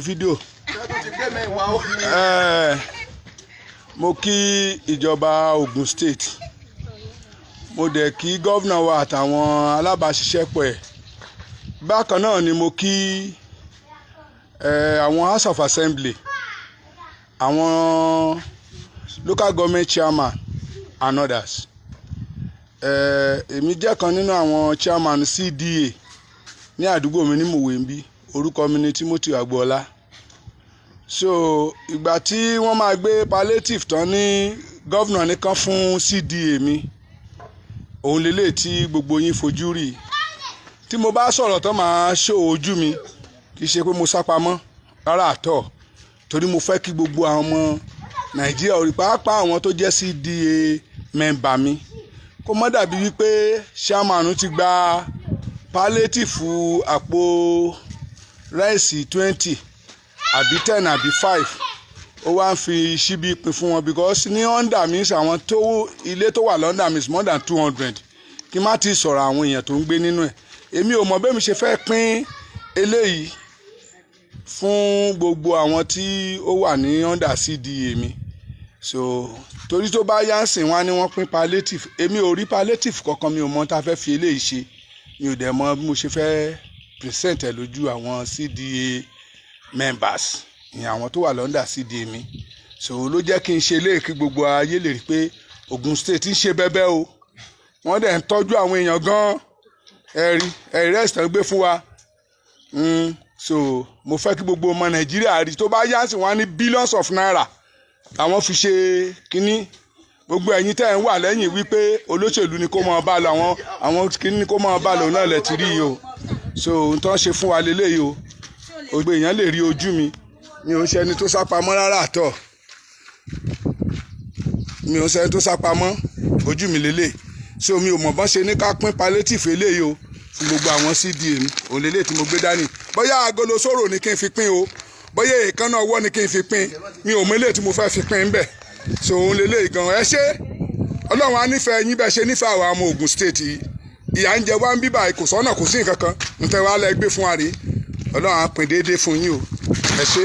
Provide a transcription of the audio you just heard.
fídíò mo kí ìjọba Ogun State, mo dẹ̀ kí gọ́vnà wa àtàwọn alábàáṣiṣẹ́pọ̀ ẹ̀. Bákan náà ni mo kí àwọn House of Assembly, àwọn local government chairman and others. Èmi jẹ́ kan nínú àwọn chairman CDA ní àdúgbò mi ní Mòwéńbí, orúkọ mi ni Timothy Agboola. So ìgbà tí wọ́n máa gbé palliative tán ní gọ́vnà nìkan fún CDA mi, òun lélẹ̀ tí gbogbo yín fojú rí. Tí mo bá sọ̀rọ̀ tán máa ṣó ojú mi, kì í ṣe pé mo sápamọ́ rárá àtọ̀, torí mo fẹ́ kí gbogbo àwọn ọmọ Nàìjíríà orí pàápàá àwọn tó jẹ́ CDA mẹ́mbà mi kó má dàbí wípé chairman ti gba palliative àpò ráìsì 20 àbí 10 àbí 5, ó wá ń fi ṣíbí pín fún wọn, because ní under means àwọn tó ilé tó wà lọ́ndà means more than 200, kí má ti sọ̀rọ̀ àwọn èèyàn tó ń gbé nínú ẹ̀. Èmi ò mọ̀ bẹ́ẹ̀ mi ṣe fẹ́ pín eléyìí fún gbogbo àwọn tí ó wà ní under CDA mi. So torí tó bá yá ń sìn wá ni wọ́n pín palliative, èmi ò rí palliative kankan, mi ò mọ̀ tá a fẹ́ fi eléyìí ṣe, mi ò dẹ̀ mọ̀ bí mo ṣe fẹ́ present ẹ̀ lójú àwọn CDA members, ìyẹn àwọn tó wà lọ́ndà CDA mi. So ló jẹ́ kí n ṣe eléyìí kí gbogbo ayé lè rí pé Ogun State ń ṣe bẹ́bẹ́ o, wọ́n dẹ̀ ń tọ́jú àwọn èèyàn gan-an, ẹ̀rí rest tán gbé fún wa. So mo fẹ́ kí gbogbo ọmọ Nàìjíríà rí, tó bá yá sí wọn ní billions of naira àwọn fi ṣe kínní. Gbogbo ẹ̀yin tẹ́ ń wà lẹ́yìn wípé olóṣèlú ni kó máa bá lọ, àwọn kínní kó máa bá lọ náà lẹ ti rí yìí o. So ohun tó ń ṣe fún wa lélẹ́yìí o, gbogbo èèyàn lè rí ojú mi, mi ò ń ṣe ẹni tó sápamọ́ rárá àtọ̀, mi ò ń ṣe ẹni tó sápamọ́, ojú mi lélẹ̀. So mi ò mọ̀ bọ́n ṣe ní ká pín palliative eléyìí o fún gbogbo àwọn CDA mi, òun lélẹ̀ tí mo gbé dání. Bóyá agolo sóró ni kí n fi pín o, bóyá èèkánná ọwọ́ ni kí n fi pín, mi ò mọ eléyìí tí mo fẹ́ fi pín bẹ́ẹ̀. So òun lélẹ̀ gan. Ẹ ṣé, Ọlọ́run á nífẹ̀ẹ́ yín bẹ́ẹ̀ ṣe nífẹ̀ẹ́ àwọn ọmọ Ogun State yìí. Ìyà ń jẹ wá ń bíbà, kò sọ́nà kò sí nǹkan kan, ń tẹ́ wá lẹ gbé fún wa rí. Ọlọ́run á pín déédéé fún yín o. Ẹ ṣé.